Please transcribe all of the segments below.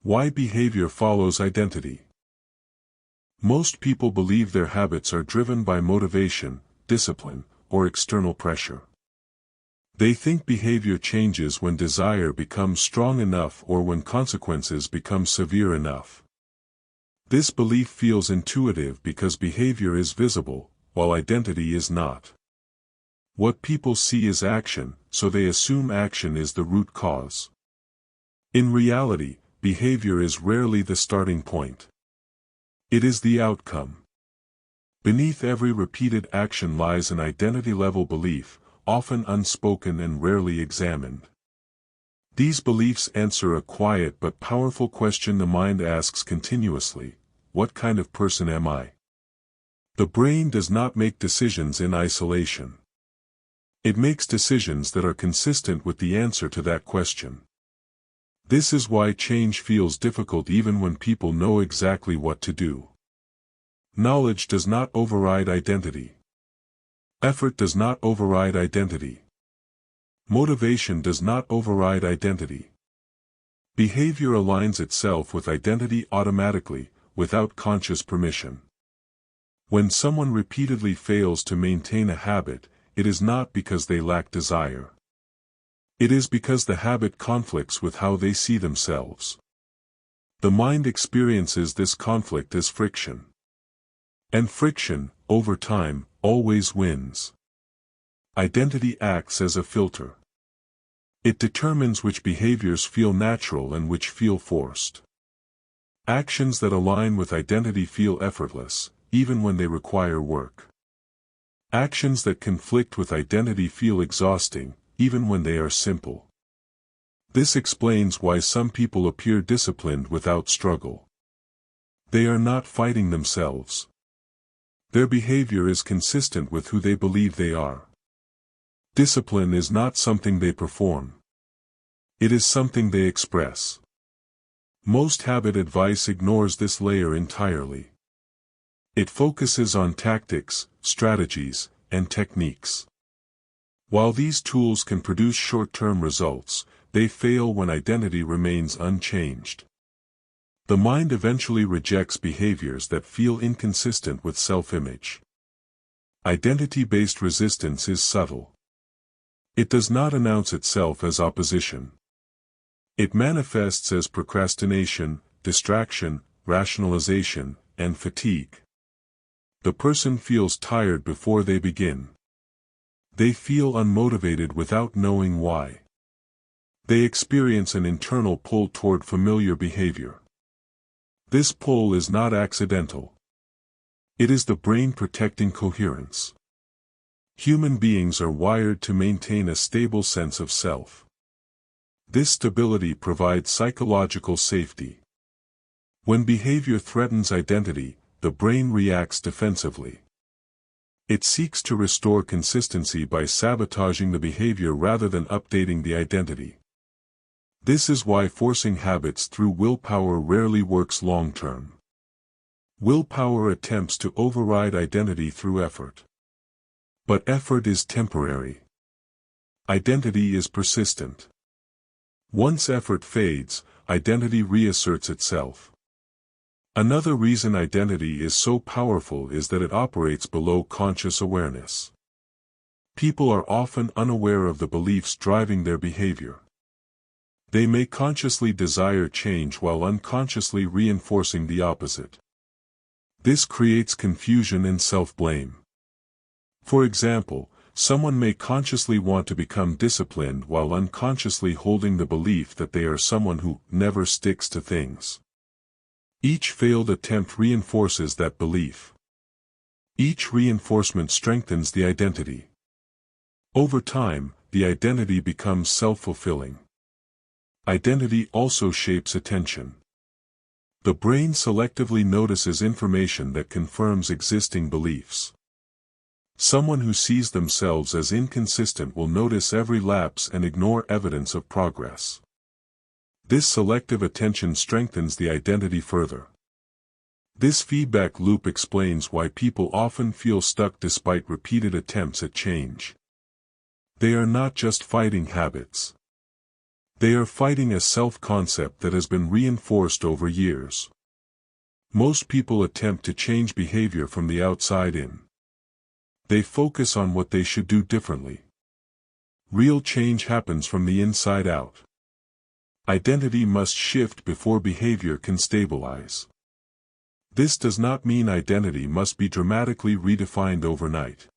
Why behavior follows identity. Most people believe their habits are driven by motivation, discipline, or external pressure. They think behavior changes when desire becomes strong enough or when consequences become severe enough. This belief feels intuitive because behavior is visible, while identity is not. What people see is action, so they assume action is the root cause. In reality, behavior is rarely the starting point. It is the outcome. Beneath every repeated action lies an identity-level belief, often unspoken and rarely examined. These beliefs answer a quiet but powerful question the mind asks continuously: what kind of person am I? The brain does not make decisions in isolation. It makes decisions that are consistent with the answer to that question. This is why change feels difficult even when people know exactly what to do. Knowledge does not override identity. Effort does not override identity. Motivation does not override identity. Behavior aligns itself with identity automatically, without conscious permission. When someone repeatedly fails to maintain a habit, it is not because they lack desire. It is because the habit conflicts with how they see themselves. The mind experiences this conflict as friction. And friction, over time, always wins. Identity acts as a filter. It determines which behaviors feel natural and which feel forced. Actions that align with identity feel effortless, even when they require work. Actions that conflict with identity feel exhausting, even when they are simple. This explains why some people appear disciplined without struggle. They are not fighting themselves. Their behavior is consistent with who they believe they are. Discipline is not something they perform. It is something they express. Most habit advice ignores this layer entirely. It focuses on tactics, strategies, and techniques. While these tools can produce short-term results, they fail when identity remains unchanged. The mind eventually rejects behaviors that feel inconsistent with self-image. Identity-based resistance is subtle. It does not announce itself as opposition. It manifests as procrastination, distraction, rationalization, and fatigue. The person feels tired before they begin. They feel unmotivated without knowing why. They experience an internal pull toward familiar behavior. This pull is not accidental. It is the brain protecting coherence. Human beings are wired to maintain a stable sense of self. This stability provides psychological safety. When behavior threatens identity, the brain reacts defensively. It seeks to restore consistency by sabotaging the behavior rather than updating the identity. This is why forcing habits through willpower rarely works long-term. Willpower attempts to override identity through effort. But effort is temporary. Identity is persistent. Once effort fades, identity reasserts itself. Another reason identity is so powerful is that it operates below conscious awareness. People are often unaware of the beliefs driving their behavior. They may consciously desire change while unconsciously reinforcing the opposite. This creates confusion and self-blame. For example, someone may consciously want to become disciplined while unconsciously holding the belief that they are someone who never sticks to things. Each failed attempt reinforces that belief. Each reinforcement strengthens the identity. Over time, the identity becomes self-fulfilling. Identity also shapes attention. The brain selectively notices information that confirms existing beliefs. Someone who sees themselves as inconsistent will notice every lapse and ignore evidence of progress. This selective attention strengthens the identity further. This feedback loop explains why people often feel stuck despite repeated attempts at change. They are not just fighting habits. They are fighting a self-concept that has been reinforced over years. Most people attempt to change behavior from the outside in. They focus on what they should do differently. Real change happens from the inside out. Identity must shift before behavior can stabilize. This does not mean identity must be dramatically redefined overnight.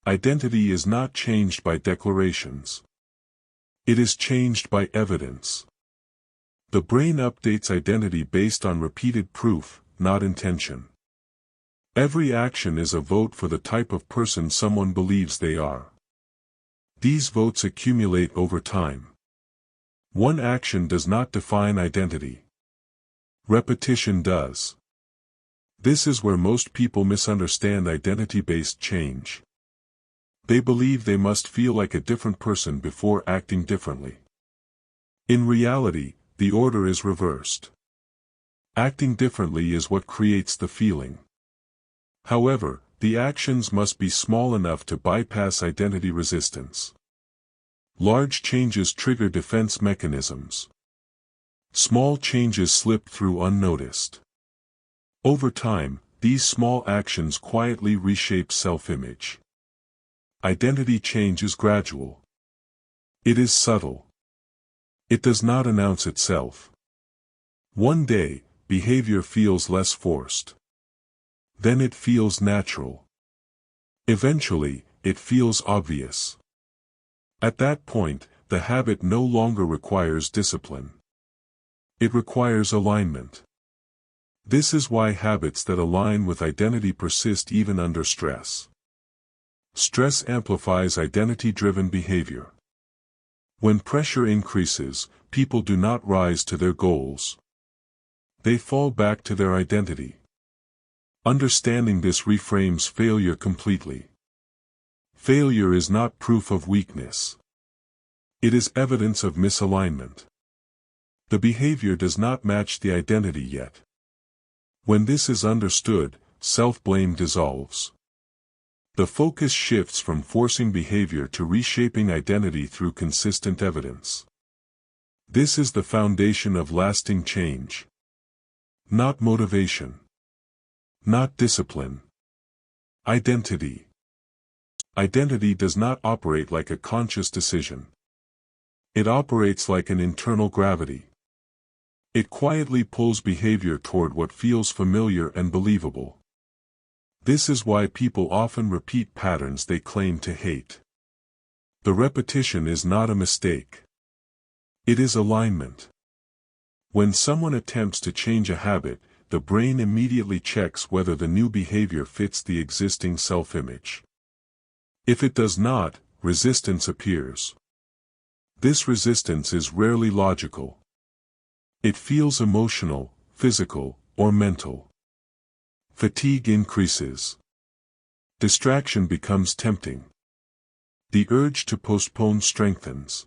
Identity is not changed by declarations. It is changed by evidence. The brain updates identity based on repeated proof, not intention. Every action is a vote for the type of person someone believes they are. These votes accumulate over time. One action does not define identity. Repetition does. This is where most people misunderstand identity-based change. They believe they must feel like a different person before acting differently. In reality, the order is reversed. Acting differently is what creates the feeling. However, the actions must be small enough to bypass identity resistance. Large changes trigger defense mechanisms. Small changes slip through unnoticed. Over time, these small actions quietly reshape self-image. Identity change is gradual. It is subtle. It does not announce itself. One day, behavior feels less forced. Then it feels natural. Eventually, it feels obvious. At that point, the habit no longer requires discipline. It requires alignment. This is why habits that align with identity persist even under stress. Stress amplifies identity-driven behavior. When pressure increases, people do not rise to their goals. They fall back to their identity. Understanding this reframes failure completely. Failure is not proof of weakness. It is evidence of misalignment. The behavior does not match the identity yet. When this is understood, self-blame dissolves. The focus shifts from forcing behavior to reshaping identity through consistent evidence. This is the foundation of lasting change. Not motivation. Not discipline. Identity. Identity does not operate like a conscious decision. It operates like an internal gravity. It quietly pulls behavior toward what feels familiar and believable. This is why people often repeat patterns they claim to hate. The repetition is not a mistake. It is alignment. When someone attempts to change a habit, the brain immediately checks whether the new behavior fits the existing self-image. If it does not, resistance appears. This resistance is rarely logical. It feels emotional, physical, or mental. Fatigue increases. Distraction becomes tempting. The urge to postpone strengthens.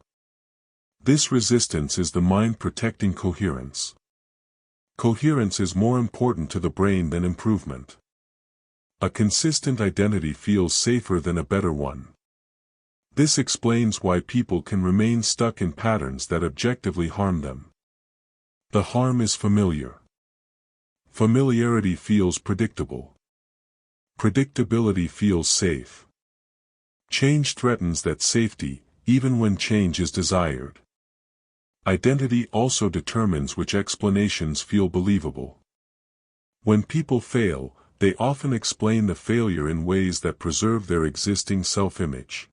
This resistance is the mind protecting coherence. Coherence is more important to the brain than improvement. A consistent identity feels safer than a better one. This explains why people can remain stuck in patterns that objectively harm them. The harm is familiar. Familiarity feels predictable. Predictability feels safe. Change threatens that safety, even when change is desired. Identity also determines which explanations feel believable. When people fail, they often explain the failure in ways that preserve their existing self-image.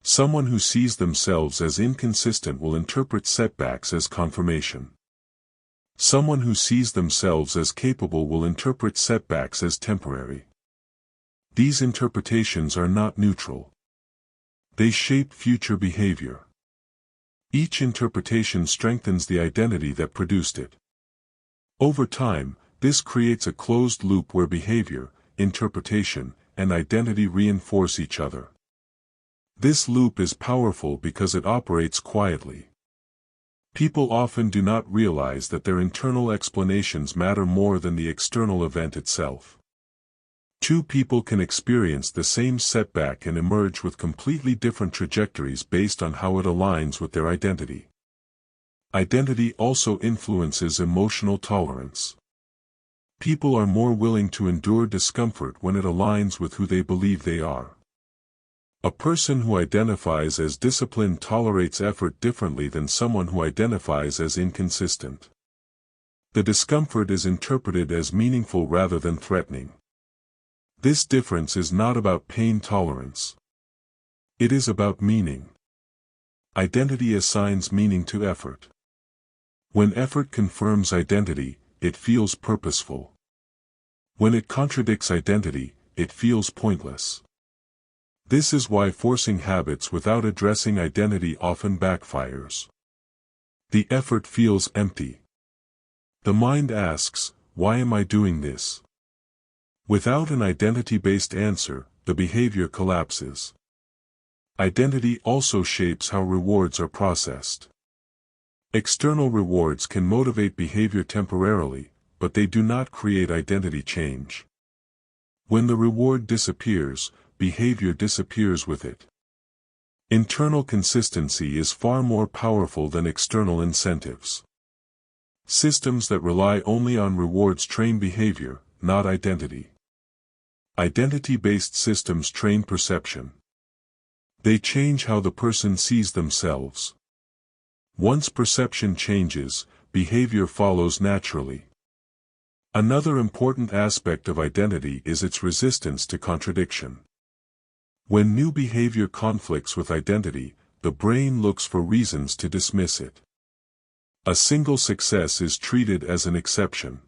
Someone who sees themselves as inconsistent will interpret setbacks as confirmation. Someone who sees themselves as capable will interpret setbacks as temporary. These interpretations are not neutral. They shape future behavior. Each interpretation strengthens the identity that produced it. Over time, this creates a closed loop where behavior, interpretation, and identity reinforce each other. This loop is powerful because it operates quietly. People often do not realize that their internal explanations matter more than the external event itself. Two people can experience the same setback and emerge with completely different trajectories based on how it aligns with their identity. Identity also influences emotional tolerance. People are more willing to endure discomfort when it aligns with who they believe they are. A person who identifies as disciplined tolerates effort differently than someone who identifies as inconsistent. The discomfort is interpreted as meaningful rather than threatening. This difference is not about pain tolerance. It is about meaning. Identity assigns meaning to effort. When effort confirms identity, it feels purposeful. When it contradicts identity, it feels pointless. This is why forcing habits without addressing identity often backfires. The effort feels empty. The mind asks, "Why am I doing this?" Without an identity-based answer, the behavior collapses. Identity also shapes how rewards are processed. External rewards can motivate behavior temporarily, but they do not create identity change. When the reward disappears, behavior disappears with it. Internal consistency is far more powerful than external incentives. Systems that rely only on rewards train behavior, not identity. Identity-based systems train perception. They change how the person sees themselves. Once perception changes, behavior follows naturally. Another important aspect of identity is its resistance to contradiction. When new behavior conflicts with identity, the brain looks for reasons to dismiss it. A single success is treated as an exception.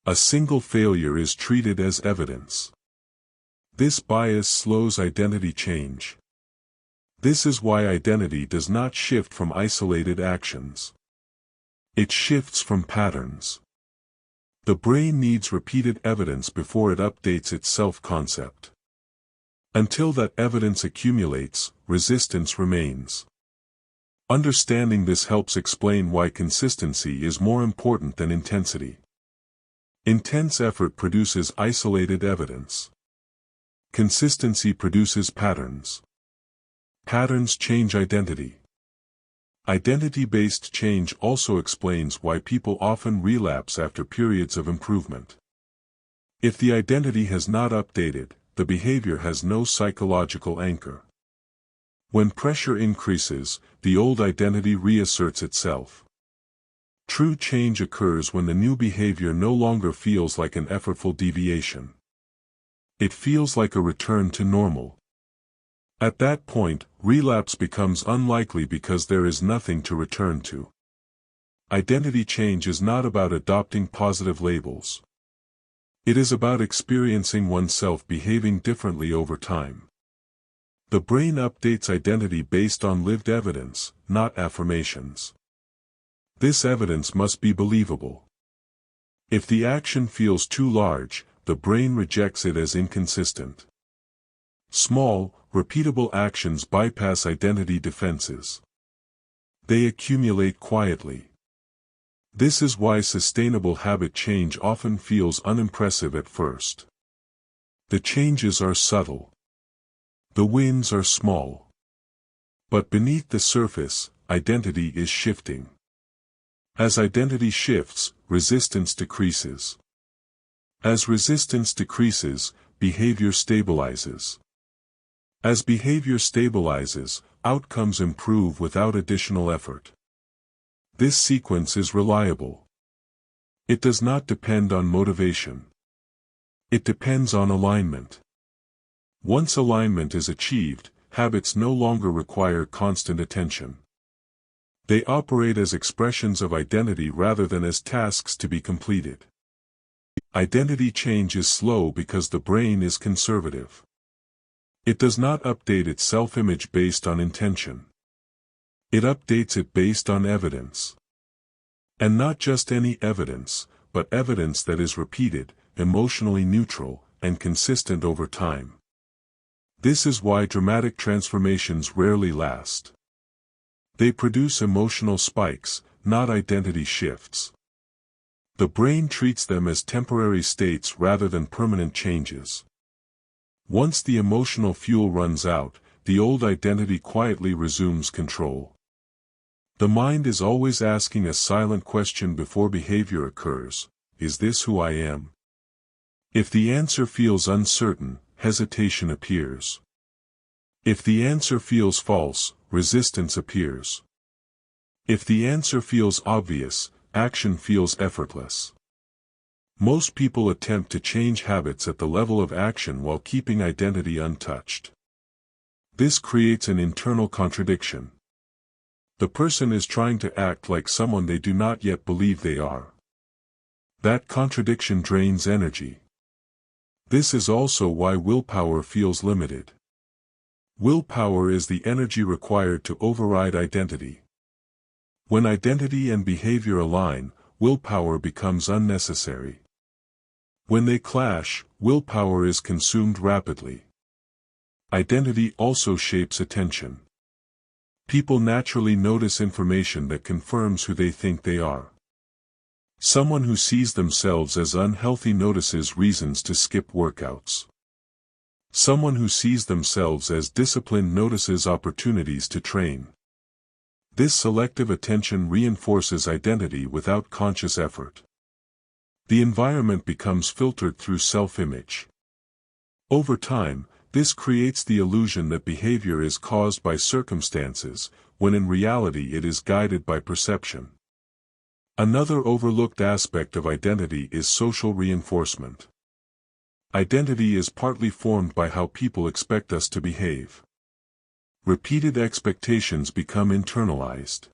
A single failure is treated as evidence. This bias slows identity change. This is why identity does not shift from isolated actions. It shifts from patterns. The brain needs repeated evidence before it updates its self-concept. Until that evidence accumulates, resistance remains. Understanding this helps explain why consistency is more important than intensity. Intense effort produces isolated evidence. Consistency produces patterns. Patterns change identity. Identity-based change also explains why people often relapse after periods of improvement. If the identity has not updated, the behavior has no psychological anchor. When pressure increases, the old identity reasserts itself. True change occurs when the new behavior no longer feels like an effortful deviation. It feels like a return to normal. At that point, relapse becomes unlikely because there is nothing to return to. Identity change is not about adopting positive labels. It is about experiencing oneself behaving differently over time. The brain updates identity based on lived evidence, not affirmations. This evidence must be believable. If the action feels too large, the brain rejects it as inconsistent. Small, repeatable actions bypass identity defenses. They accumulate quietly. This is why sustainable habit change often feels unimpressive at first. The changes are subtle. The wins are small. But beneath the surface, identity is shifting. As identity shifts, resistance decreases. As resistance decreases, behavior stabilizes. As behavior stabilizes, outcomes improve without additional effort. This sequence is reliable. It does not depend on motivation. It depends on alignment. Once alignment is achieved, habits no longer require constant attention. They operate as expressions of identity rather than as tasks to be completed. Identity change is slow because the brain is conservative. It does not update its self-image based on intention. It updates it based on evidence. And not just any evidence, but evidence that is repeated, emotionally neutral, and consistent over time. This is why dramatic transformations rarely last. They produce emotional spikes, not identity shifts. The brain treats them as temporary states rather than permanent changes. Once the emotional fuel runs out, the old identity quietly resumes control. The mind is always asking a silent question before behavior occurs: is this who I am? If the answer feels uncertain, hesitation appears. If the answer feels false, resistance appears. If the answer feels obvious, action feels effortless. Most people attempt to change habits at the level of action while keeping identity untouched. This creates an internal contradiction. The person is trying to act like someone they do not yet believe they are. That contradiction drains energy. This is also why willpower feels limited. Willpower is the energy required to override identity. When identity and behavior align, willpower becomes unnecessary. When they clash, willpower is consumed rapidly. Identity also shapes attention. People naturally notice information that confirms who they think they are. Someone who sees themselves as unhealthy notices reasons to skip workouts. Someone who sees themselves as disciplined notices opportunities to train. This selective attention reinforces identity without conscious effort. The environment becomes filtered through self-image. Over time, this creates the illusion that behavior is caused by circumstances, when in reality it is guided by perception. Another overlooked aspect of identity is social reinforcement. Identity is partly formed by how people expect us to behave. Repeated expectations become internalized.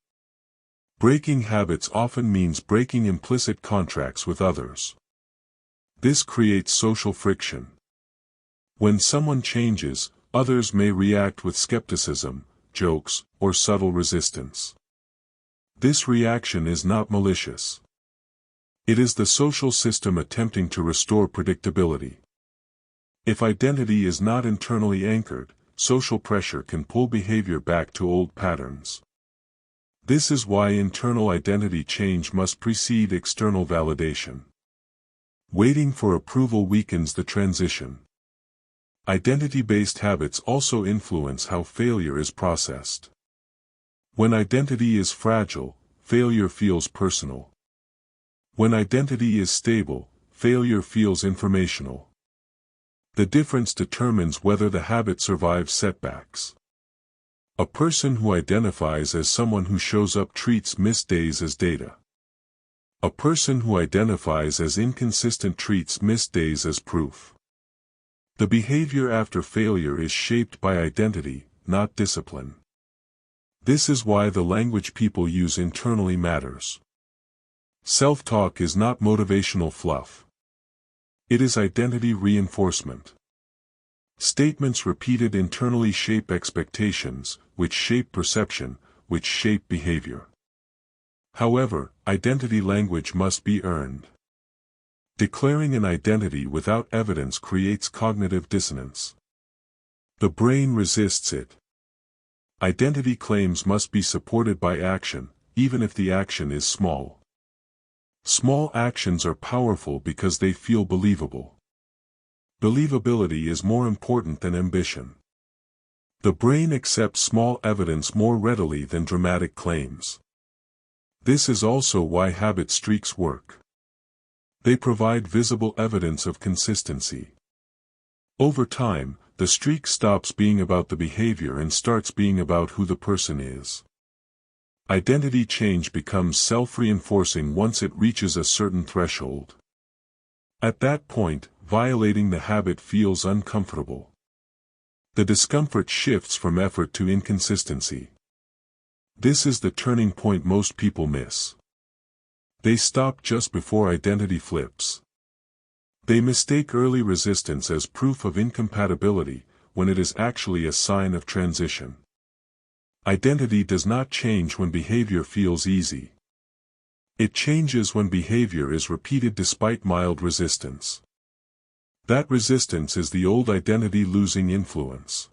Breaking habits often means breaking implicit contracts with others. This creates social friction. When someone changes, others may react with skepticism, jokes, or subtle resistance. This reaction is not malicious. It is the social system attempting to restore predictability. If identity is not internally anchored, social pressure can pull behavior back to old patterns. This is why internal identity change must precede external validation. Waiting for approval weakens the transition. Identity-based habits also influence how failure is processed. When identity is fragile, failure feels personal. When identity is stable, failure feels informational. The difference determines whether the habit survives setbacks. A person who identifies as someone who shows up treats missed days as data. A person who identifies as inconsistent treats missed days as proof. The behavior after failure is shaped by identity, not discipline. This is why the language people use internally matters. Self-talk is not motivational fluff. It is identity reinforcement. Statements repeated internally shape expectations, which shape perception, which shape behavior. However, identity language must be earned. Declaring an identity without evidence creates cognitive dissonance. The brain resists it. Identity claims must be supported by action, even if the action is small. Small actions are powerful because they feel believable. Believability is more important than ambition. The brain accepts small evidence more readily than dramatic claims. This is also why habit streaks work. They provide visible evidence of consistency. Over time, the streak stops being about the behavior and starts being about who the person is. Identity change becomes self-reinforcing once it reaches a certain threshold. At that point, violating the habit feels uncomfortable. The discomfort shifts from effort to inconsistency. This is the turning point most people miss. They stop just before identity flips. They mistake early resistance as proof of incompatibility, when it is actually a sign of transition. Identity does not change when behavior feels easy. It changes when behavior is repeated despite mild resistance. That resistance is the old identity losing influence.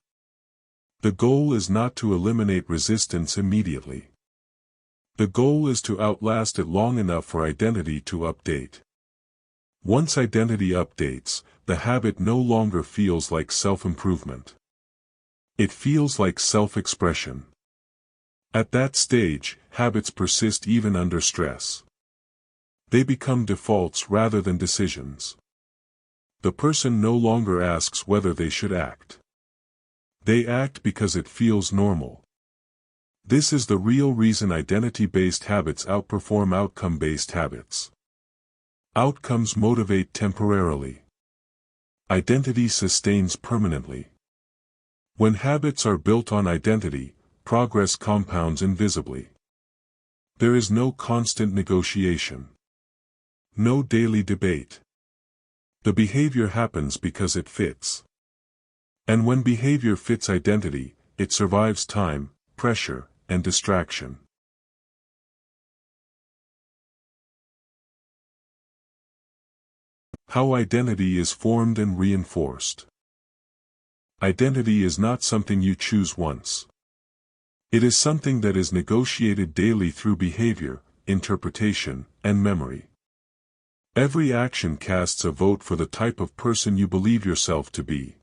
The goal is not to eliminate resistance immediately. The goal is to outlast it long enough for identity to update. Once identity updates, the habit no longer feels like self-improvement. It feels like self-expression. At that stage, habits persist even under stress. They become defaults rather than decisions. The person no longer asks whether they should act. They act because it feels normal. This is the real reason identity-based habits outperform outcome-based habits. Outcomes motivate temporarily. Identity sustains permanently. When habits are built on identity, progress compounds invisibly. There is no constant negotiation. No daily debate. The behavior happens because it fits. And when behavior fits identity, it survives time, pressure, and distraction. How identity is formed and reinforced. Identity is not something you choose once. It is something that is negotiated daily through behavior, interpretation, and memory. Every action casts a vote for the type of person you believe yourself to be.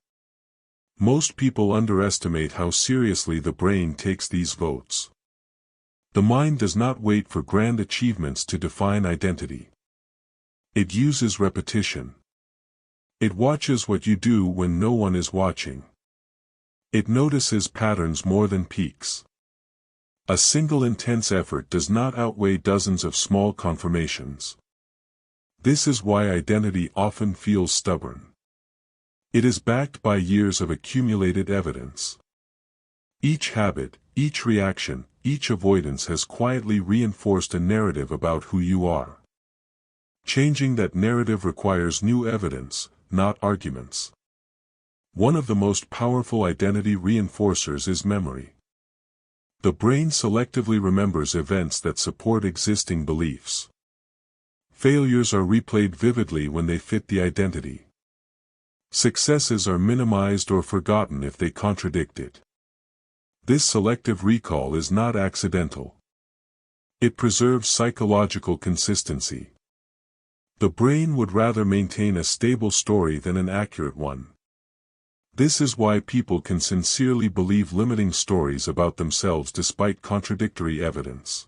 Most people underestimate how seriously the brain takes these votes. The mind does not wait for grand achievements to define identity. It uses repetition. It watches what you do when no one is watching. It notices patterns more than peaks. A single intense effort does not outweigh dozens of small confirmations. This is why identity often feels stubborn. It is backed by years of accumulated evidence. Each habit, each reaction, each avoidance has quietly reinforced a narrative about who you are. Changing that narrative requires new evidence, not arguments. One of the most powerful identity reinforcers is memory. The brain selectively remembers events that support existing beliefs. Failures are replayed vividly when they fit the identity. Successes are minimized or forgotten if they contradict it. This selective recall is not accidental. It preserves psychological consistency. The brain would rather maintain a stable story than an accurate one. This is why people can sincerely believe limiting stories about themselves despite contradictory evidence.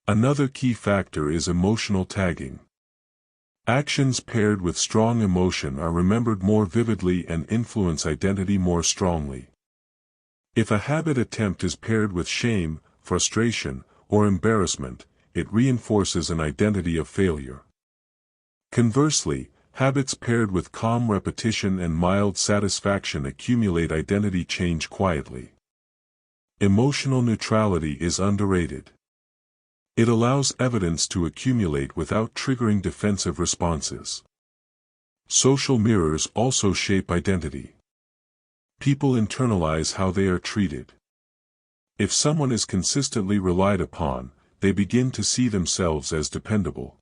Another key factor is emotional tagging. Actions paired with strong emotion are remembered more vividly and influence identity more strongly. If a habit attempt is paired with shame, frustration, or embarrassment, it reinforces an identity of failure. Conversely, habits paired with calm repetition and mild satisfaction accumulate identity change quietly. Emotional neutrality is underrated. It allows evidence to accumulate without triggering defensive responses. Social mirrors also shape identity. People internalize how they are treated. If someone is consistently relied upon, they begin to see themselves as dependable.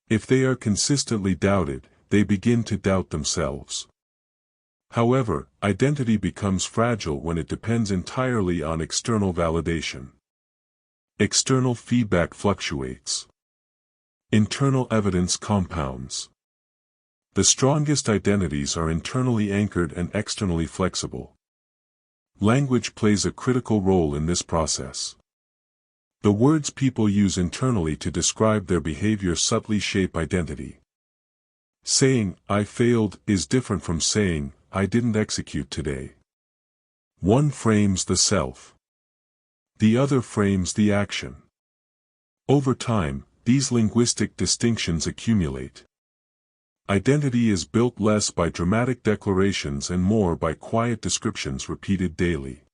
If they are consistently doubted, they begin to doubt themselves. However, identity becomes fragile when it depends entirely on external validation. External feedback fluctuates. Internal evidence compounds. The strongest identities are internally anchored and externally flexible. Language plays a critical role in this process. The words people use internally to describe their behavior subtly shape identity. Saying, "I failed," is different from saying, "I didn't execute today." One frames the self. The other frames the action. Over time, these linguistic distinctions accumulate. Identity is built less by dramatic declarations and more by quiet descriptions repeated daily.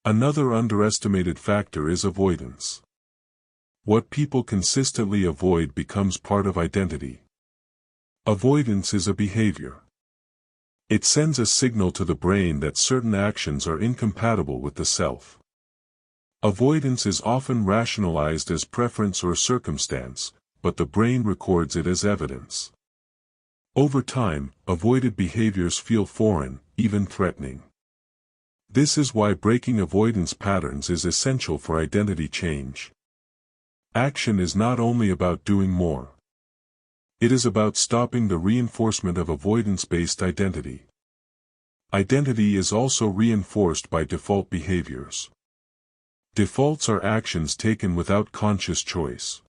Another underestimated factor is avoidance. What people consistently avoid becomes part of identity. Avoidance is a behavior. It sends a signal to the brain that certain actions are incompatible with the self. Avoidance is often rationalized as preference or circumstance, but the brain records it as evidence. Over time, avoided behaviors feel foreign, even threatening. This is why breaking avoidance patterns is essential for identity change. Action is not only about doing more. It is about stopping the reinforcement of avoidance-based identity. Identity is also reinforced by default behaviors. Defaults are actions taken without conscious choice.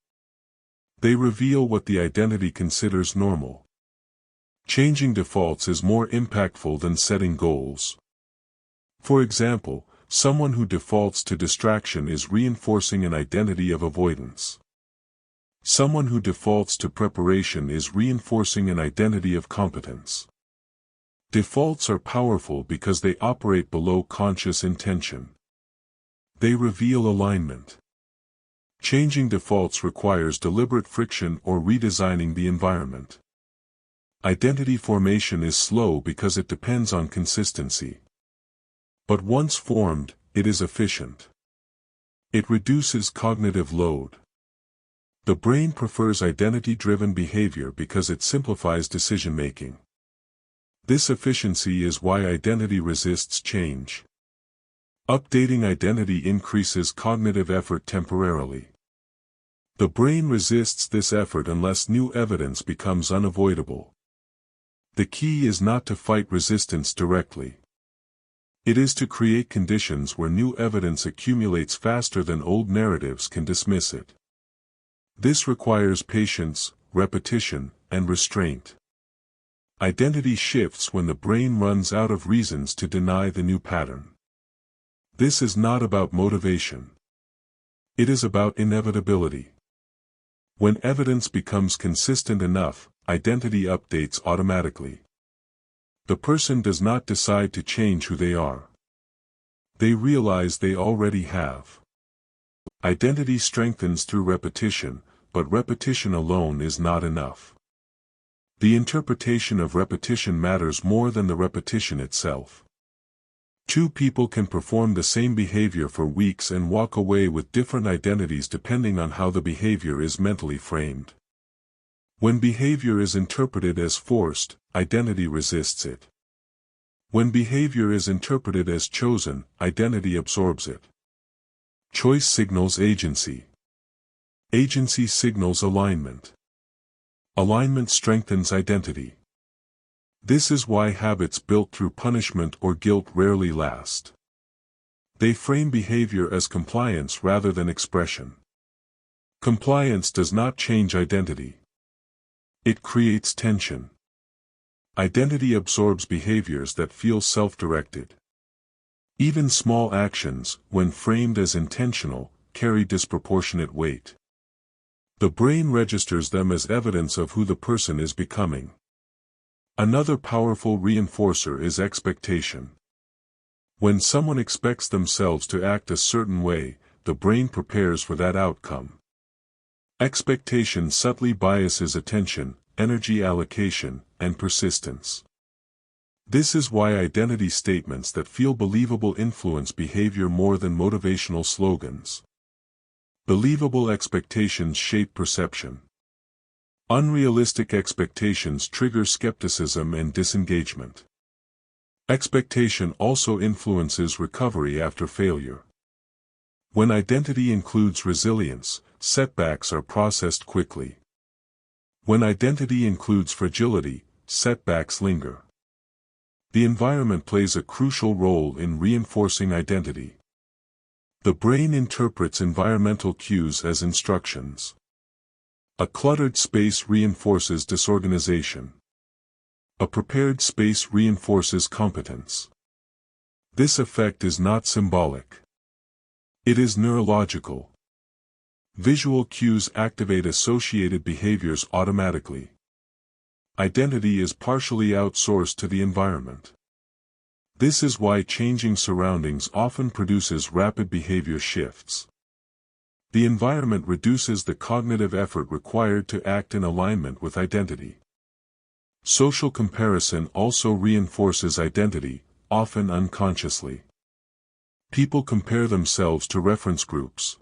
They reveal what the identity considers normal. Changing defaults is more impactful than setting goals. For example, someone who defaults to distraction is reinforcing an identity of avoidance. Someone who defaults to preparation is reinforcing an identity of competence. Defaults are powerful because they operate below conscious intention. They reveal alignment. Changing defaults requires deliberate friction or redesigning the environment. Identity formation is slow because it depends on consistency. But once formed, it is efficient. It reduces cognitive load. The brain prefers identity-driven behavior because it simplifies decision-making. This efficiency is why identity resists change. Updating identity increases cognitive effort temporarily. The brain resists this effort unless new evidence becomes unavoidable. The key is not to fight resistance directly. It is to create conditions where new evidence accumulates faster than old narratives can dismiss it. This requires patience, repetition, and restraint. Identity shifts when the brain runs out of reasons to deny the new pattern. This is not about motivation. It is about inevitability. When evidence becomes consistent enough, identity updates automatically. The person does not decide to change who they are. They realize they already have. Identity strengthens through repetition, but repetition alone is not enough. The interpretation of repetition matters more than the repetition itself. Two people can perform the same behavior for weeks and walk away with different identities depending on how the behavior is mentally framed. When behavior is interpreted as forced, identity resists it. When behavior is interpreted as chosen, identity absorbs it. Choice signals agency. Agency signals alignment. Alignment strengthens identity. This is why habits built through punishment or guilt rarely last. They frame behavior as compliance rather than expression. Compliance does not change identity. It creates tension. Identity absorbs behaviors that feel self-directed. Even small actions, when framed as intentional, carry disproportionate weight. The brain registers them as evidence of who the person is becoming. Another powerful reinforcer is expectation. When someone expects themselves to act a certain way, the brain prepares for that outcome. Expectation subtly biases attention, energy allocation, and persistence. This is why identity statements that feel believable influence behavior more than motivational slogans. Believable expectations shape perception. Unrealistic expectations trigger skepticism and disengagement. Expectation also influences recovery after failure. When identity includes resilience, setbacks are processed quickly. When identity includes fragility, setbacks linger. The environment plays a crucial role in reinforcing identity. The brain interprets environmental cues as instructions. A cluttered space reinforces disorganization. A prepared space reinforces competence. This effect is not symbolic. It is neurological. Visual cues activate associated behaviors automatically. Identity is partially outsourced to the environment. This is why changing surroundings often produces rapid behavior shifts. The environment reduces the cognitive effort required to act in alignment with identity. Social comparison also reinforces identity, often unconsciously. People compare themselves to reference groups.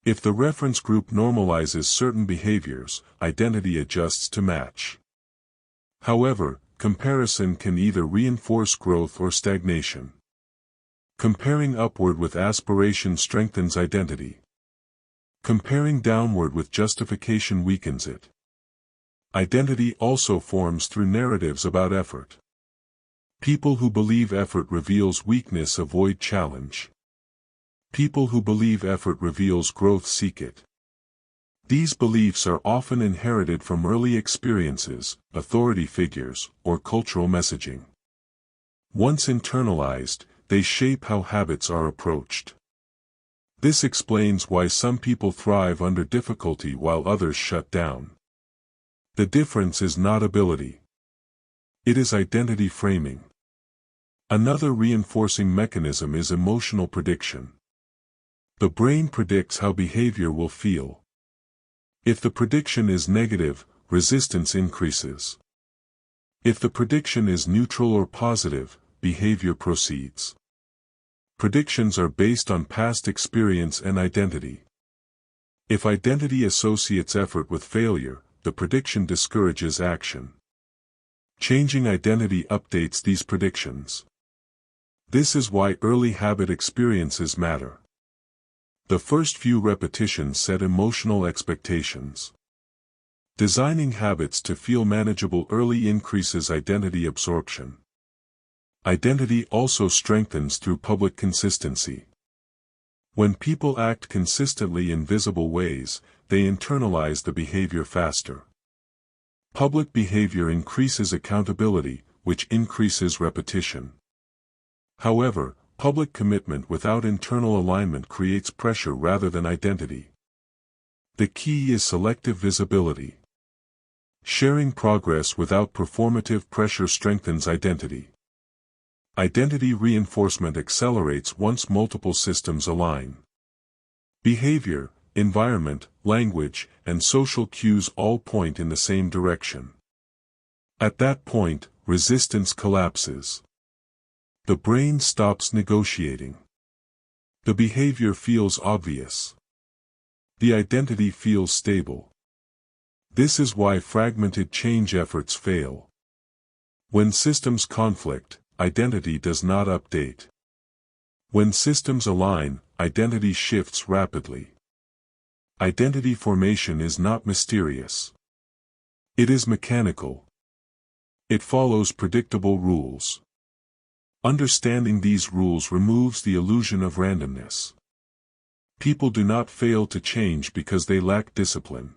If the reference group normalizes certain behaviors, identity adjusts to match. However, comparison can either reinforce growth or stagnation. Comparing upward with aspiration strengthens identity. Comparing downward with justification weakens it. Identity also forms through narratives about effort. People who believe effort reveals weakness avoid challenge. People who believe effort reveals growth seek it. These beliefs are often inherited from early experiences, authority figures, or cultural messaging. Once internalized, they shape how habits are approached. This explains why some people thrive under difficulty while others shut down. The difference is not ability. It is identity framing. Another reinforcing mechanism is emotional prediction. The brain predicts how behavior will feel. If the prediction is negative, resistance increases. If the prediction is neutral or positive, behavior proceeds. Predictions are based on past experience and identity. If identity associates effort with failure, the prediction discourages action. Changing identity updates these predictions. This is why early habit experiences matter. The first few repetitions set emotional expectations. Designing habits to feel manageable early increases identity absorption. Identity also strengthens through public consistency. When people act consistently in visible ways, they internalize the behavior faster. Public behavior increases accountability, which increases repetition. However, public commitment without internal alignment creates pressure rather than identity. The key is selective visibility. Sharing progress without performative pressure strengthens identity. Identity reinforcement accelerates once multiple systems align. Behavior, environment, language, and social cues all point in the same direction. At that point, resistance collapses. The brain stops negotiating. The behavior feels obvious. The identity feels stable. This is why fragmented change efforts fail. When systems conflict, identity does not update. When systems align, identity shifts rapidly. Identity formation is not mysterious. It is mechanical. It follows predictable rules. Understanding these rules removes the illusion of randomness. People do not fail to change because they lack discipline.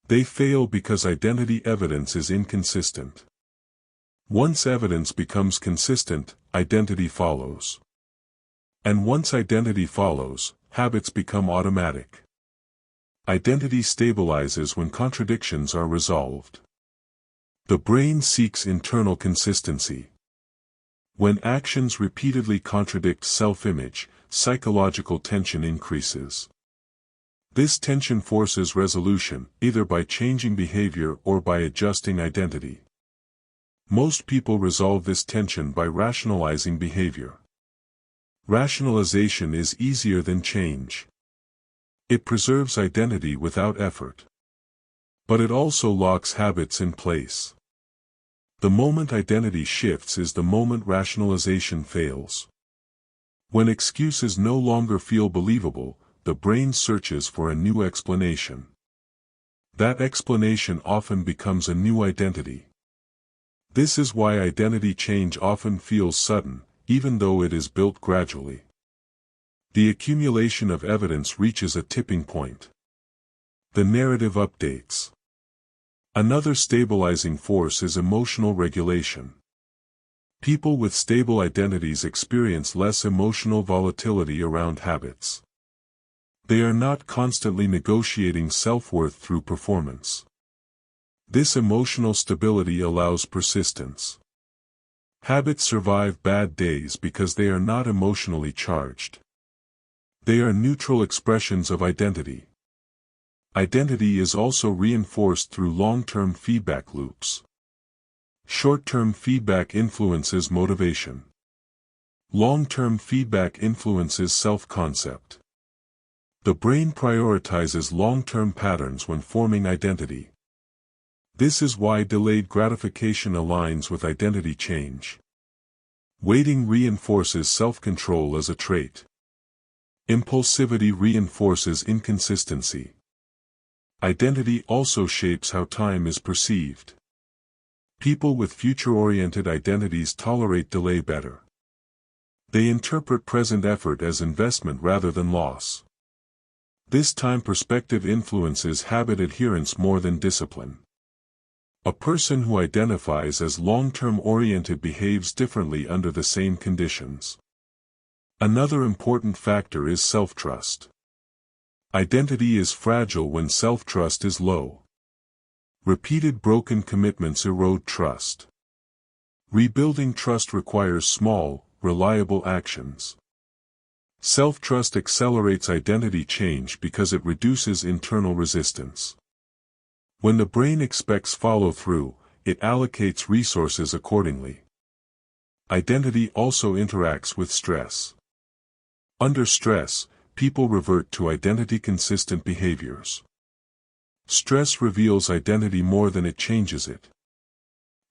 They fail because identity evidence is inconsistent. Once evidence becomes consistent, identity follows. And once identity follows, habits become automatic. Identity stabilizes when contradictions are resolved. The brain seeks internal consistency. When actions repeatedly contradict self-image, psychological tension increases. This tension forces resolution, either by changing behavior or by adjusting identity. Most people resolve this tension by rationalizing behavior. Rationalization is easier than change. It preserves identity without effort. But it also locks habits in place. The moment identity shifts is the moment rationalization fails. When excuses no longer feel believable, the brain searches for a new explanation. That explanation often becomes a new identity. This is why identity change often feels sudden, even though it is built gradually. The accumulation of evidence reaches a tipping point. The narrative updates. Another stabilizing force is emotional regulation. People with stable identities experience less emotional volatility around habits. They are not constantly negotiating self-worth through performance. This emotional stability allows persistence. Habits survive bad days because they are not emotionally charged. They are neutral expressions of identity. Identity is also reinforced through long-term feedback loops. Short-term feedback influences motivation. Long-term feedback influences self-concept. The brain prioritizes long-term patterns when forming identity. This is why delayed gratification aligns with identity change. Waiting reinforces self-control as a trait. Impulsivity reinforces inconsistency. Identity also shapes how time is perceived. People with future-oriented identities tolerate delay better. They interpret present effort as investment rather than loss. This time perspective influences habit adherence more than discipline. A person who identifies as long-term oriented behaves differently under the same conditions. Another important factor is self-trust. Identity is fragile when self-trust is low. Repeated broken commitments erode trust. Rebuilding trust requires small, reliable actions. Self-trust accelerates identity change because it reduces internal resistance. When the brain expects follow-through, it allocates resources accordingly. Identity also interacts with stress. Under stress, people revert to identity-consistent behaviors. Stress reveals identity more than it changes it.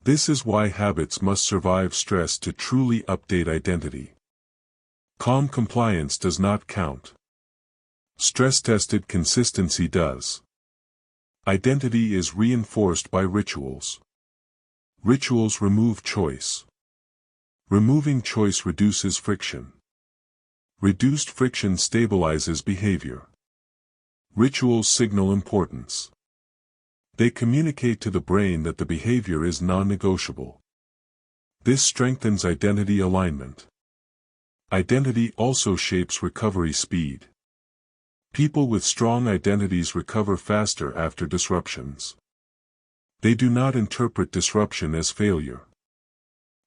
This is why habits must survive stress to truly update identity. Calm compliance does not count. Stress-tested consistency does. Identity is reinforced by rituals. Rituals remove choice. Removing choice reduces friction. Reduced friction stabilizes behavior. Rituals signal importance. They communicate to the brain that the behavior is non-negotiable. This strengthens identity alignment. Identity also shapes recovery speed. People with strong identities recover faster after disruptions. They do not interpret disruption as failure.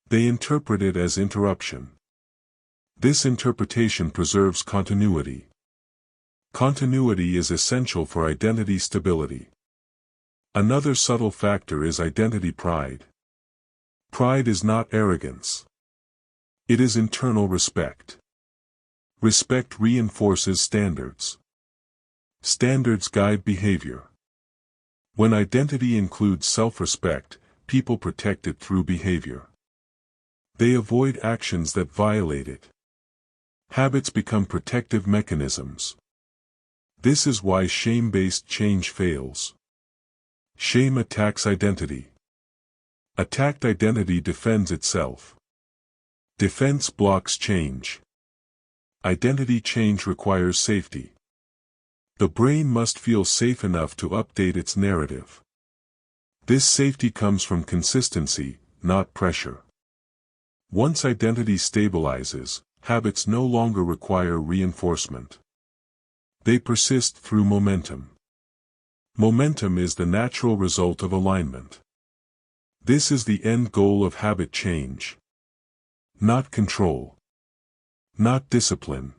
They interpret it as interruption. This interpretation preserves continuity. Continuity is essential for identity stability. Another subtle factor is identity pride. Pride is not arrogance. It is internal respect. Respect reinforces standards. Standards guide behavior. When identity includes self-respect, people protect it through behavior. They avoid actions that violate it. Habits become protective mechanisms. This is why shame-based change fails. Shame attacks identity. Attacked identity defends itself. Defense blocks change. Identity change requires safety. The brain must feel safe enough to update its narrative. This safety comes from consistency, not pressure. Once identity stabilizes, habits no longer require reinforcement. They persist through momentum. Momentum is the natural result of alignment. This is the end goal of habit change. Not control. Not discipline.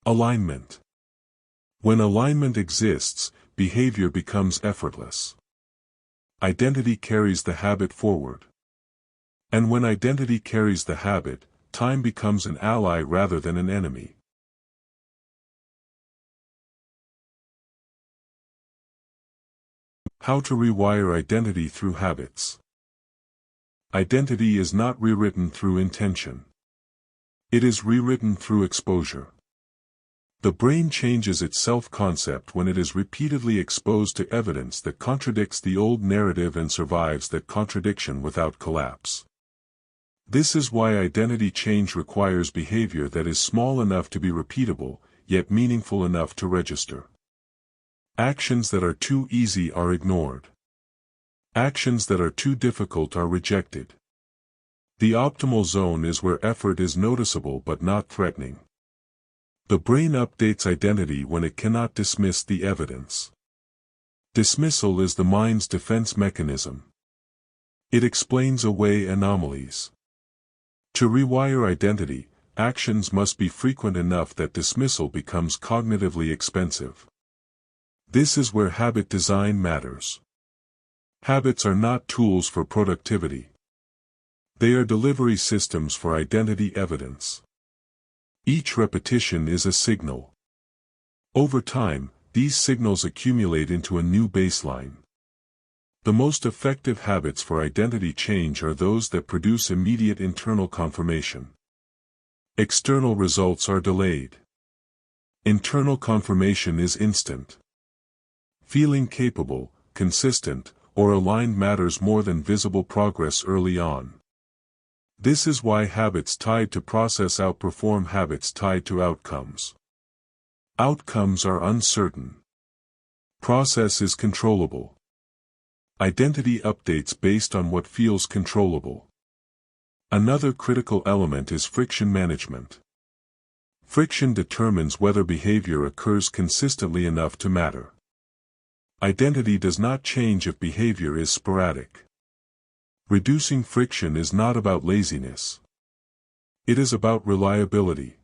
Alignment. When alignment exists, behavior becomes effortless. Identity carries the habit forward. And when identity carries the habit, time becomes an ally rather than an enemy. How to rewire identity through habits. Identity is not rewritten through intention. It is rewritten through exposure. The brain changes its self-concept when it is repeatedly exposed to evidence that contradicts the old narrative and survives that contradiction without collapse. This is why identity change requires behavior that is small enough to be repeatable, yet meaningful enough to register. Actions that are too easy are ignored. Actions that are too difficult are rejected. The optimal zone is where effort is noticeable but not threatening. The brain updates identity when it cannot dismiss the evidence. Dismissal is the mind's defense mechanism. It explains away anomalies. To rewire identity, actions must be frequent enough that dismissal becomes cognitively expensive. This is where habit design matters. Habits are not tools for productivity. They are delivery systems for identity evidence. Each repetition is a signal. Over time, these signals accumulate into a new baseline. The most effective habits for identity change are those that produce immediate internal confirmation. External results are delayed. Internal confirmation is instant. Feeling capable, consistent, or aligned matters more than visible progress early on. This is why habits tied to process outperform habits tied to outcomes. Outcomes are uncertain. Process is controllable. Identity updates based on what feels controllable. Another critical element is friction management. Friction determines whether behavior occurs consistently enough to matter. Identity does not change if behavior is sporadic. Reducing friction is not about laziness. It is about reliability.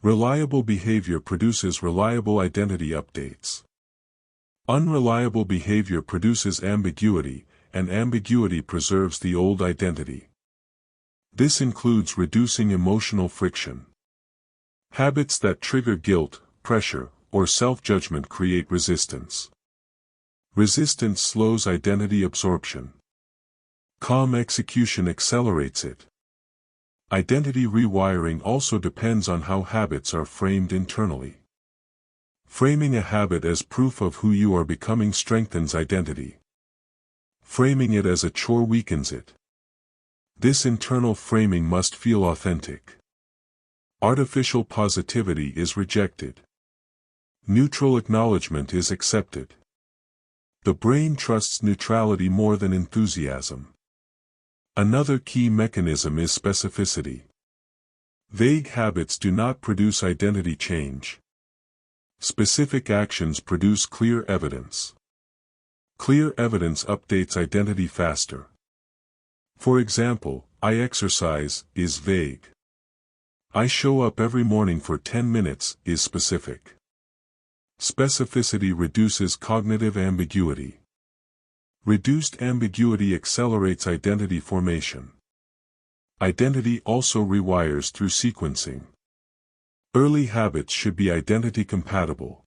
Reliable behavior produces reliable identity updates. Unreliable behavior produces ambiguity, and ambiguity preserves the old identity. This includes reducing emotional friction. Habits that trigger guilt, pressure, or self-judgment create resistance. Resistance slows identity absorption. Calm execution accelerates it. Identity rewiring also depends on how habits are framed internally. Framing a habit as proof of who you are becoming strengthens identity. Framing it as a chore weakens it. This internal framing must feel authentic. Artificial positivity is rejected. Neutral acknowledgement is accepted. The brain trusts neutrality more than enthusiasm. Another key mechanism is specificity. Vague habits do not produce identity change. Specific actions produce clear evidence. Clear evidence updates identity faster. For example, I exercise is vague. I show up every morning for 10 minutes is specific. Specificity reduces cognitive ambiguity. Reduced ambiguity accelerates identity formation. Identity also rewires through sequencing. Early habits should be identity compatible.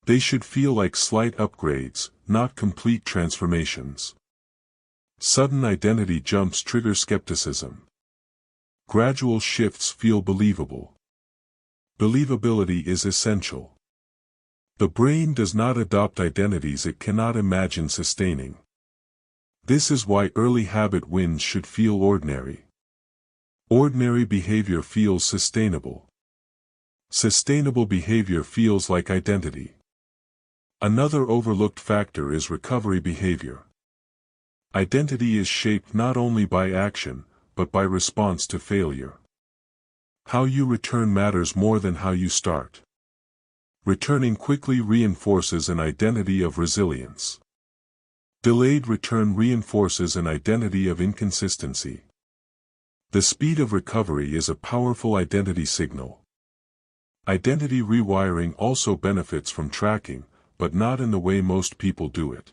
They should feel like slight upgrades, not complete transformations. Sudden identity jumps trigger skepticism. Gradual shifts feel believable. Believability is essential. The brain does not adopt identities it cannot imagine sustaining. This is why early habit wins should feel ordinary. Ordinary behavior feels sustainable. Sustainable behavior feels like identity. Another overlooked factor is recovery behavior. Identity is shaped not only by action, but by response to failure. How you return matters more than how you start. Returning quickly reinforces an identity of resilience. Delayed return reinforces an identity of inconsistency. The speed of recovery is a powerful identity signal. Identity rewiring also benefits from tracking, but not in the way most people do it.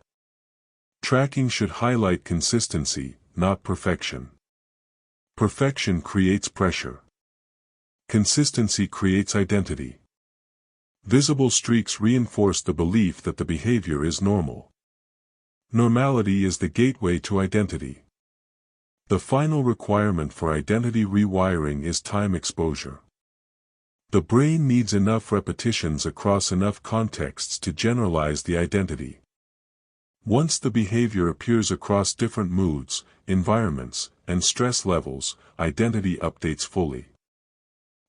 Tracking should highlight consistency, not perfection. Perfection creates pressure. Consistency creates identity. Visible streaks reinforce the belief that the behavior is normal. Normality is the gateway to identity. The final requirement for identity rewiring is time exposure. The brain needs enough repetitions across enough contexts to generalize the identity. Once the behavior appears across different moods, environments, and stress levels, identity updates fully.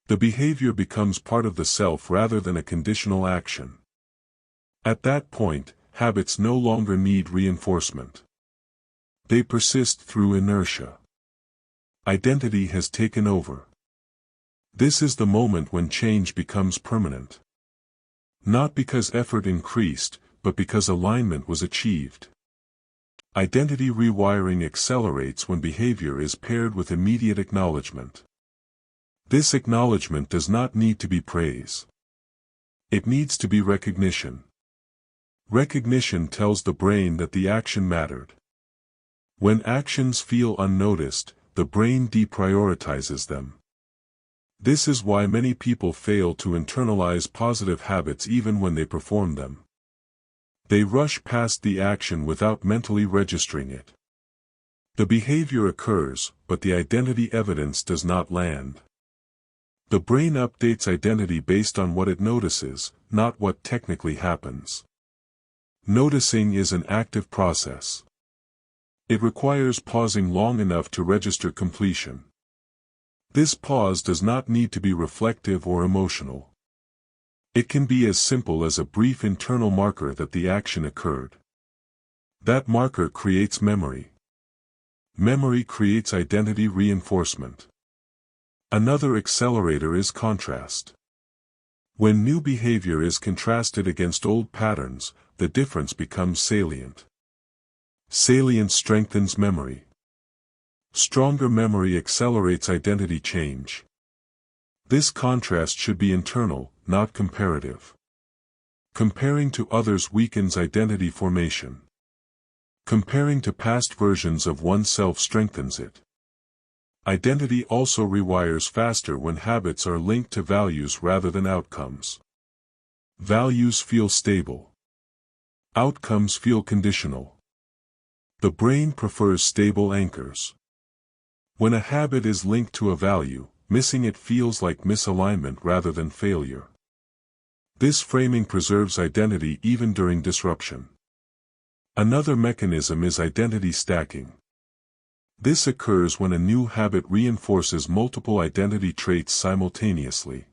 The behavior becomes part of the self rather than a conditional action. At that point, habits no longer need reinforcement. They persist through inertia. Identity has taken over. This is the moment when change becomes permanent. Not because effort increased, but because alignment was achieved. Identity rewiring accelerates when behavior is paired with immediate acknowledgement. This acknowledgement does not need to be praise. It needs to be recognition. Recognition tells the brain that the action mattered. When actions feel unnoticed, the brain deprioritizes them. This is why many people fail to internalize positive habits even when they perform them. They rush past the action without mentally registering it. The behavior occurs, but the identity evidence does not land. The brain updates identity based on what it notices, not what technically happens. Noticing is an active process. It requires pausing long enough to register completion. This pause does not need to be reflective or emotional. It can be as simple as a brief internal marker that the action occurred. That marker creates memory. Memory creates identity reinforcement. Another accelerator is contrast. When new behavior is contrasted against old patterns, the difference becomes salient. Salience strengthens memory. Stronger memory accelerates identity change. This contrast should be internal, not comparative. Comparing to others weakens identity formation. Comparing to past versions of oneself strengthens it. Identity also rewires faster when habits are linked to values rather than outcomes. Values feel stable. Outcomes feel conditional. The brain prefers stable anchors. When a habit is linked to a value, missing it feels like misalignment rather than failure. This framing preserves identity even during disruption. Another mechanism is identity stacking. This occurs when a new habit reinforces multiple identity traits simultaneously.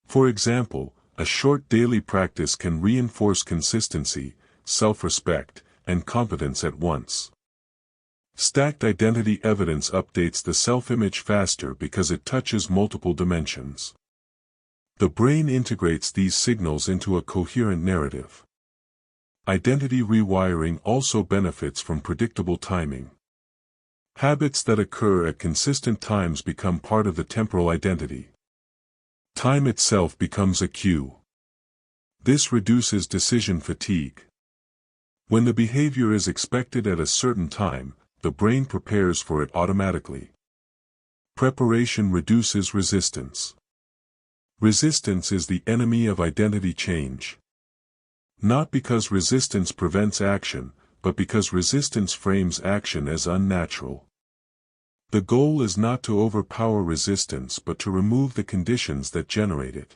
For example, a short daily practice can reinforce consistency, self-respect, and competence at once. Stacked identity evidence updates the self-image faster because it touches multiple dimensions. The brain integrates these signals into a coherent narrative. Identity rewiring also benefits from predictable timing. Habits that occur at consistent times become part of the temporal identity. Time itself becomes a cue. This reduces decision fatigue. When the behavior is expected at a certain time, the brain prepares for it automatically. Preparation reduces resistance. Resistance is the enemy of identity change. Not because resistance prevents action, but because resistance frames action as unnatural. The goal is not to overpower resistance but to remove the conditions that generate it.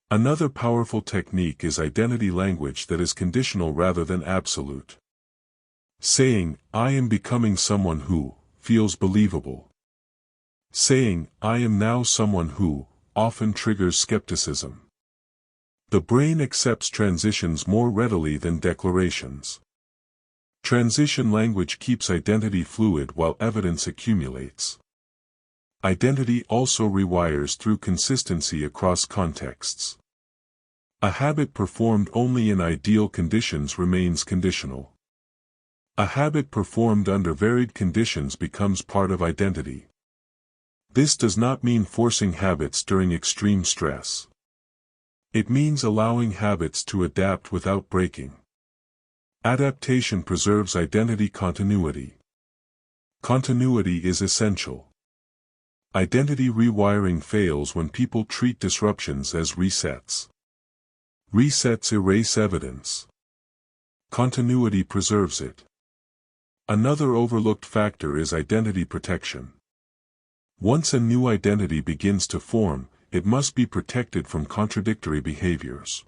Another powerful technique is identity language that is conditional rather than absolute. Saying, "I am becoming someone who," feels believable. Saying, "I am now someone who," often triggers skepticism. The brain accepts transitions more readily than declarations. Transition language keeps identity fluid while evidence accumulates. Identity also rewires through consistency across contexts. A habit performed only in ideal conditions remains conditional. A habit performed under varied conditions becomes part of identity. This does not mean forcing habits during extreme stress. It means allowing habits to adapt without breaking. Adaptation preserves identity continuity. Continuity is essential. Identity rewiring fails when people treat disruptions as resets. Resets erase evidence. Continuity preserves it. Another overlooked factor is identity protection. Once a new identity begins to form, it must be protected from contradictory behaviors.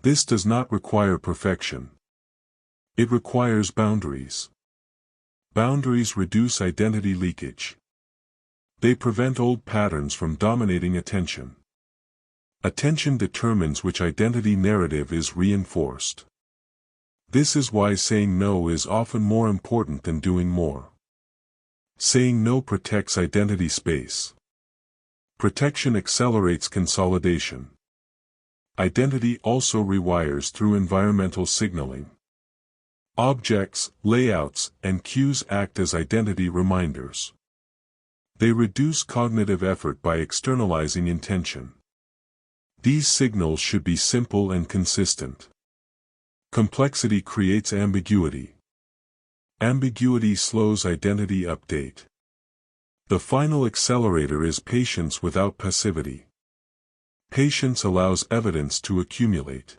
This does not require perfection. It requires boundaries. Boundaries reduce identity leakage. They prevent old patterns from dominating attention. Attention determines which identity narrative is reinforced. This is why saying no is often more important than doing more. Saying no protects identity space. Protection accelerates consolidation. Identity also rewires through environmental signaling. Objects, layouts, and cues act as identity reminders. They reduce cognitive effort by externalizing intention. These signals should be simple and consistent. Complexity creates ambiguity. Ambiguity slows identity update. The final accelerator is patience without passivity. Patience allows evidence to accumulate.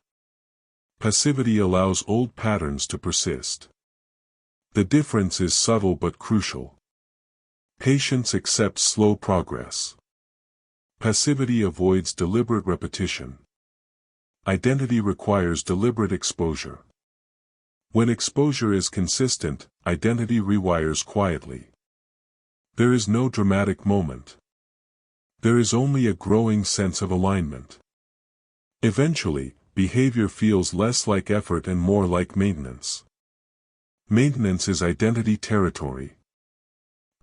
Passivity allows old patterns to persist. The difference is subtle but crucial. Patience accepts slow progress. Passivity avoids deliberate repetition. Identity requires deliberate exposure. When exposure is consistent, identity rewires quietly. There is no dramatic moment. There is only a growing sense of alignment. Eventually, behavior feels less like effort and more like maintenance. Maintenance is identity territory.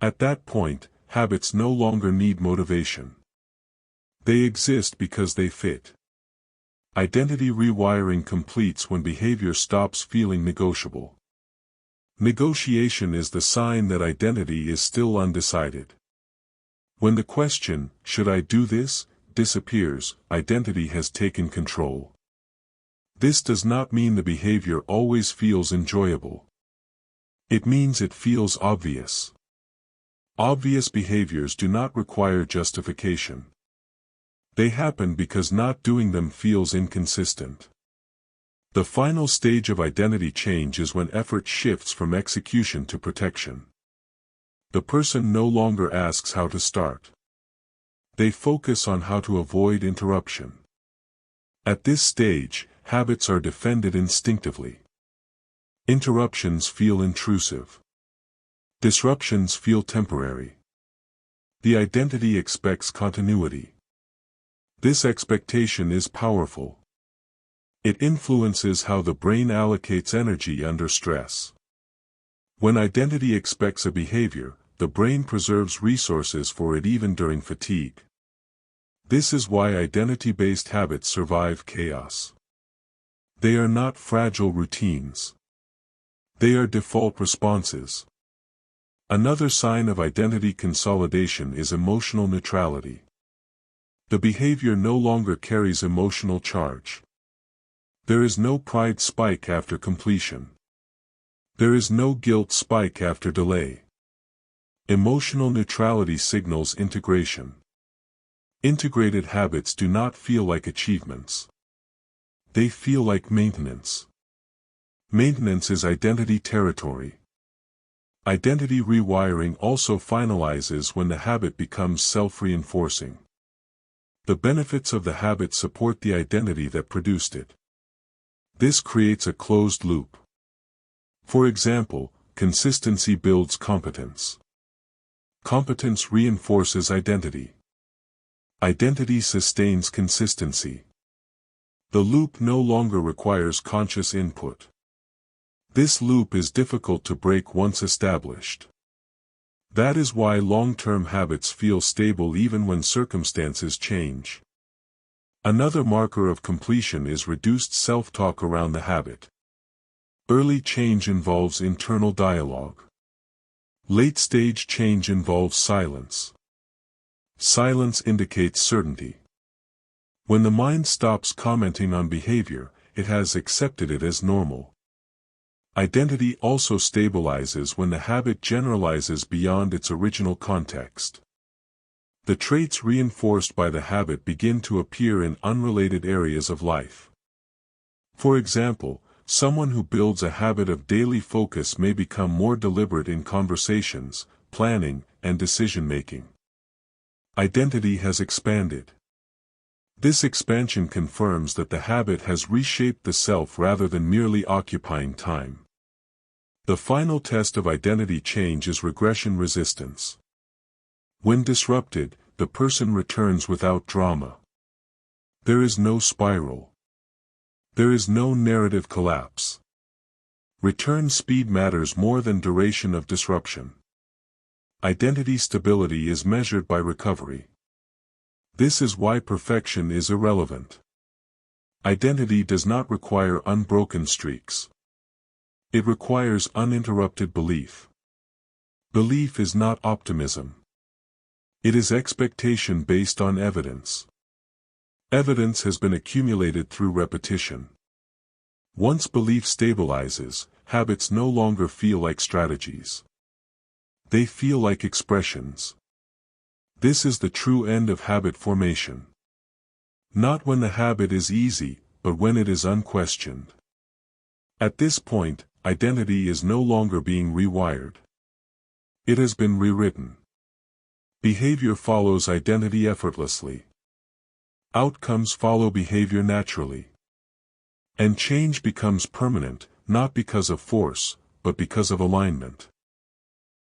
At that point, habits no longer need motivation. They exist because they fit. Identity rewiring completes when behavior stops feeling negotiable. Negotiation is the sign that identity is still undecided. When the question, "Should I do this?" disappears, identity has taken control. This does not mean the behavior always feels enjoyable. It means it feels obvious. Obvious behaviors do not require justification. They happen because not doing them feels inconsistent. The final stage of identity change is when effort shifts from execution to protection. The person no longer asks how to start. They focus on how to avoid interruption. At this stage, habits are defended instinctively. Interruptions feel intrusive. Disruptions feel temporary. The identity expects continuity. This expectation is powerful. It influences how the brain allocates energy under stress. When identity expects a behavior, the brain preserves resources for it even during fatigue. This is why identity-based habits survive chaos. They are not fragile routines. They are default responses. Another sign of identity consolidation is emotional neutrality. The behavior no longer carries emotional charge. There is no pride spike after completion. There is no guilt spike after delay. Emotional neutrality signals integration. Integrated habits do not feel like achievements. They feel like maintenance. Maintenance is identity territory. Identity rewiring also finalizes when the habit becomes self-reinforcing. The benefits of the habit support the identity that produced it. This creates a closed loop. For example, consistency builds competence. Competence reinforces identity. Identity sustains consistency. The loop no longer requires conscious input. This loop is difficult to break once established. That is why long-term habits feel stable even when circumstances change. Another marker of completion is reduced self-talk around the habit. Early change involves internal dialogue. Late-stage change involves silence. Silence indicates certainty. When the mind stops commenting on behavior, it has accepted it as normal. Identity also stabilizes when the habit generalizes beyond its original context. The traits reinforced by the habit begin to appear in unrelated areas of life. For example, someone who builds a habit of daily focus may become more deliberate in conversations, planning, and decision-making. Identity has expanded. This expansion confirms that the habit has reshaped the self rather than merely occupying time. The final test of identity change is regression resistance. When disrupted, the person returns without drama. There is no spiral. There is no narrative collapse. Return speed matters more than duration of disruption. Identity stability is measured by recovery. This is why perfection is irrelevant. Identity does not require unbroken streaks. It requires uninterrupted belief. Belief is not optimism. It is expectation based on evidence. Evidence has been accumulated through repetition. Once belief stabilizes, habits no longer feel like strategies. They feel like expressions. This is the true end of habit formation. Not when the habit is easy, but when it is unquestioned. At this point, identity is no longer being rewired. It has been rewritten. Behavior follows identity effortlessly. Outcomes follow behavior naturally. And change becomes permanent, not because of force, but because of alignment.